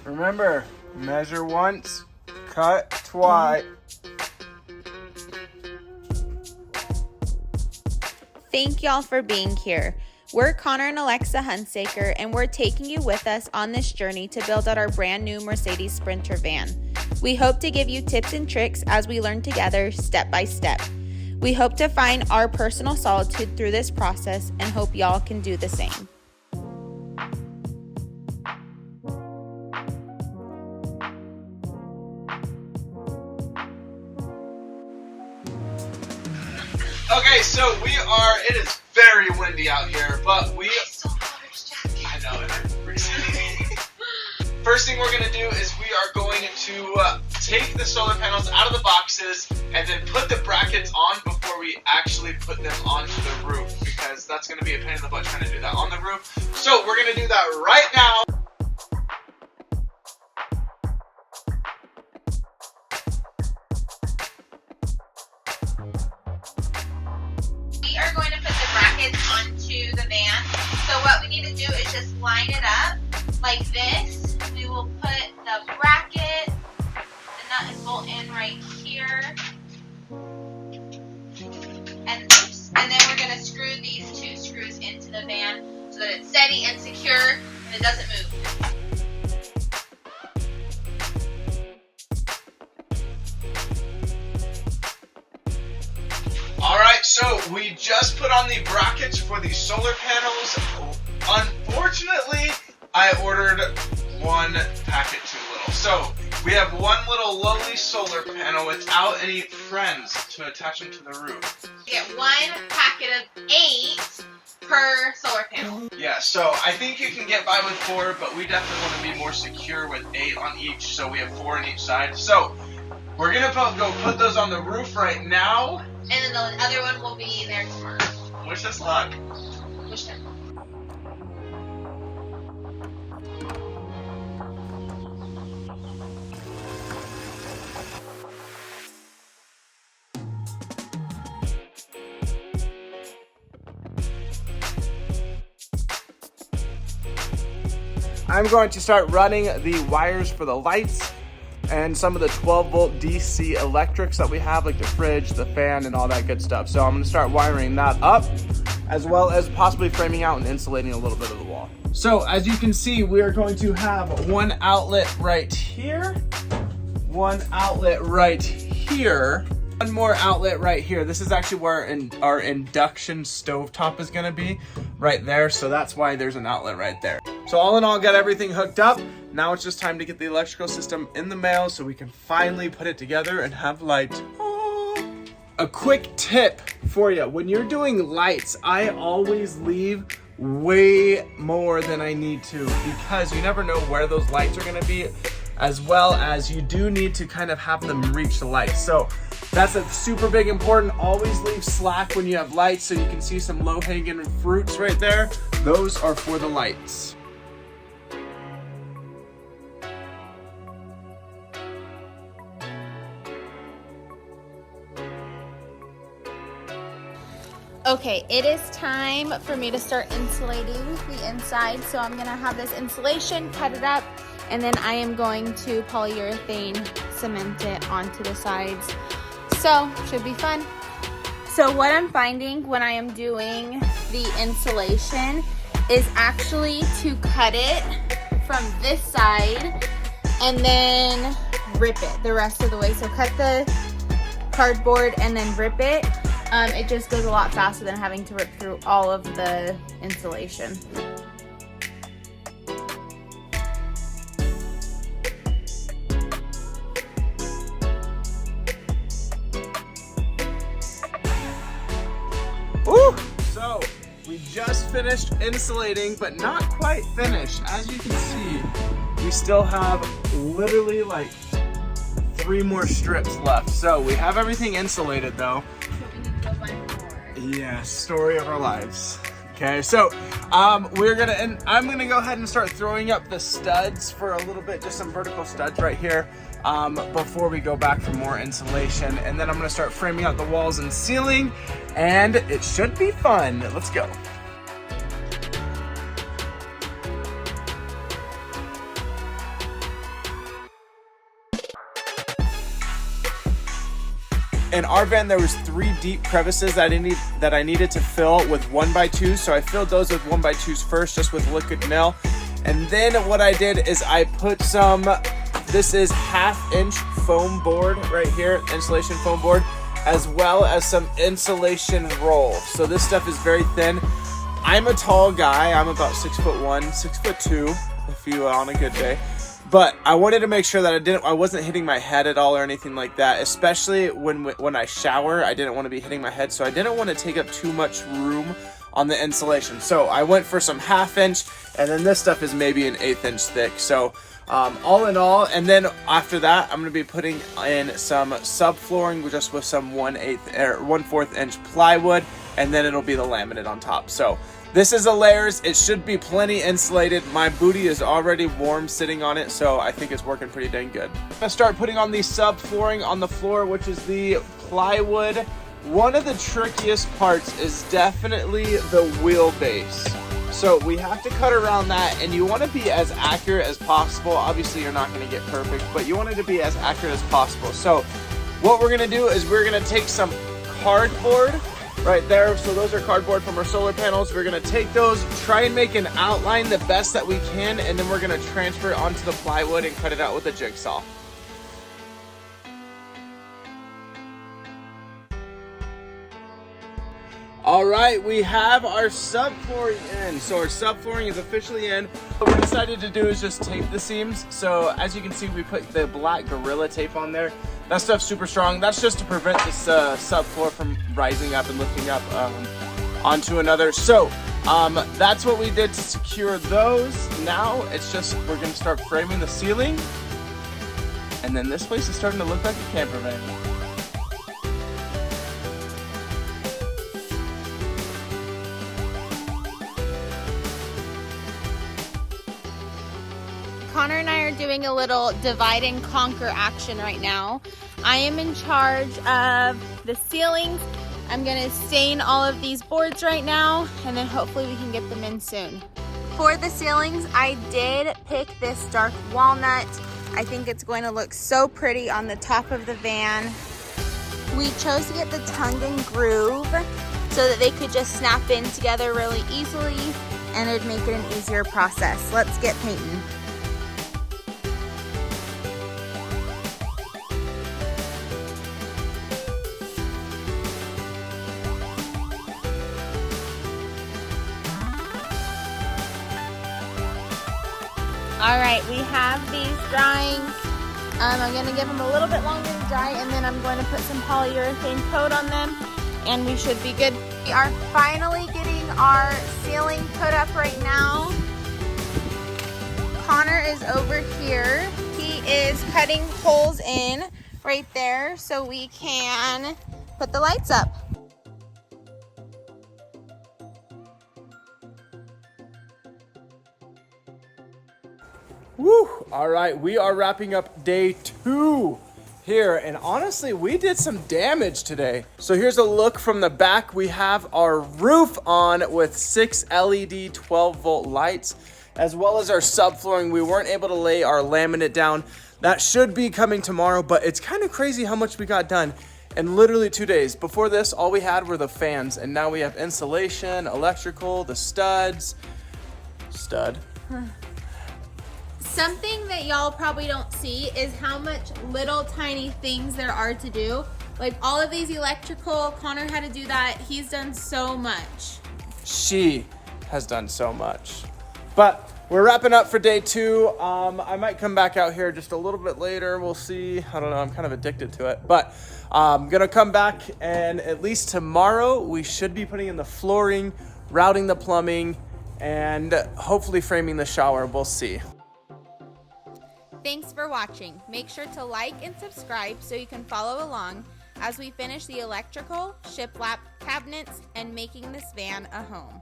Remember, measure once, cut twice. Thank y'all for being here. We're Connor and Alexa Hunsaker, and we're taking you with us on this journey to build out our brand new Mercedes Sprinter van. We hope to give you tips and tricks as we learn together step by step. We hope to find our personal solitude through this process and hope y'all can do the same. Okay, so it is very windy out here, but I know it. First thing we're gonna do is we are going to take the solar panels out of the boxes and then put the brackets on before we actually put them onto the roof, because that's gonna be a pain in the butt trying to do that on the roof. So we're gonna do that right now. We are going to put the brackets onto the van. So what we need to do is just line it up like this. We will put the bracket, the nut and bolt in right here. And then we're going to screw these two screws into the van so that it's steady and secure and it doesn't move. Alright, so we just put on the brackets for the solar panels. Unfortunately, I ordered one packet too little. So we have one little lowly solar panel without any friends to attach them to the roof. You get one packet of 8 per solar panel. Yeah, so I think you can get by with 4, but we definitely want to be more secure with 8 on each, so we have 4 on each side. So we're gonna go put those on the roof right now. And then the other one will be there tomorrow. Wish us luck. Wish them. I'm going to start running the wires for the lights and some of the 12-volt DC electrics that we have, like the fridge, the fan, and all that good stuff. So I'm going to start wiring that up, as well as possibly framing out and insulating a little bit of the wall. So as you can see, we are going to have one outlet right here, one outlet right here, one more outlet right here. This is actually where our induction stovetop is going to be, right there. So that's why there's an outlet right there. So all in all, got everything hooked up. Now it's just time to get the electrical system in the mail so we can finally put it together and have lights. A quick tip for you. When you're doing lights, I always leave way more than I need to, because you never know where those lights are going to be, as well as you do need to kind of have them reach the lights. So that's a super big important. Always leave slack when you have lights, so you can see some low-hanging fruits right there. Those are for the lights. Okay, it is time for me to start insulating the inside. So I'm gonna have this insulation, cut it up, and then I am going to polyurethane cement it onto the sides. So, should be fun. So what I'm finding when I am doing the insulation is actually to cut it from this side and then rip it the rest of the way. So cut the cardboard and then rip it. It just goes a lot faster than having to rip through all of the insulation. Woo! So we just finished insulating, but not quite finished. As you can see, we still have literally like 3 more strips left. So we have everything insulated though. Yeah, story of our lives. Okay, so I'm gonna go ahead and start throwing up the studs for a little bit, just some vertical studs right here, before we go back for more insulation. And then I'm gonna start framing out the walls and ceiling, and it should be fun. Let's go. In our van, there was 3 deep crevices that I needed to fill with 1x2s. So I filled those with 1x2s first, just with liquid nail. And then what I did is I put some, this is 1/2-inch foam board right here, insulation foam board, as well as some insulation roll. So this stuff is very thin. I'm a tall guy. I'm about 6'1", 6'2", if you on a good day. But I wanted to make sure that I wasn't hitting my head at all or anything like that. Especially when I shower, I didn't want to be hitting my head, so I didn't want to take up too much room on the insulation. So I went for some 1/2-inch, and then this stuff is maybe an 1/8 inch thick. So all in all, and then after that, I'm going to be putting in some subflooring just with some 1/4 inch plywood, and then it'll be the laminate on top. So this is the layers. It should be plenty insulated. My booty is already warm sitting on it, so I think it's working pretty dang good. I'm gonna start putting on the subflooring on the floor, which is the plywood. One of the trickiest parts is definitely the wheelbase. So we have to cut around that, and you want to be as accurate as possible. Obviously, you're not going to get perfect, but you want it to be as accurate as possible. So what we're going to do is we're going to take some cardboard right there. So those are cardboard from our solar panels. We're going to take those, try and make an outline the best that we can, and then we're going to transfer it onto the plywood and cut it out with a jigsaw. All right, we have our subflooring in. So our subflooring is officially in. What we decided to do is just tape the seams. So as you can see, we put the black Gorilla Tape on there. That stuff's super strong. That's just to prevent this subfloor from rising up and lifting up onto another. So that's what we did to secure those. Now it's just, we're gonna start framing the ceiling. And then this place is starting to look like a camper van. Connor and I are doing a little divide and conquer action right now. I am in charge of the ceilings. I'm gonna stain all of these boards right now, and then hopefully we can get them in soon. For the ceilings, I did pick this dark walnut. I think it's going to look so pretty on the top of the van. We chose to get the tongue and groove so that they could just snap in together really easily, and it'd make it an easier process. Let's get painting. All right, we have these drying. I'm gonna give them a little bit longer to dry, and then I'm going to put some polyurethane coat on them, and we should be good. We are finally getting our ceiling put up right now. Connor is over here. He is cutting holes in right there so we can put the lights up. Woo! All right, we are wrapping up day 2 here, and honestly, we did some damage today. So here's a look from the back. We have our roof on with 6 LED 12-volt lights, as well as our subflooring. We weren't able to lay our laminate down. That should be coming tomorrow, but it's kind of crazy how much we got done in literally 2 days. Before this, all we had were the fans, and now we have insulation, electrical, the studs. Something that y'all probably don't see is how much little tiny things there are to do. Like all of these electrical, Connor had to do that. He's done so much. She has done so much. But we're wrapping up for day 2. I might come back out here just a little bit later. We'll see. I don't know. I'm kind of addicted to it. But I'm going to come back, and at least tomorrow we should be putting in the flooring, routing the plumbing, and hopefully framing the shower. We'll see. Thanks for watching. Make sure to like and subscribe so you can follow along as we finish the electrical, shiplap cabinets, and making this van a home.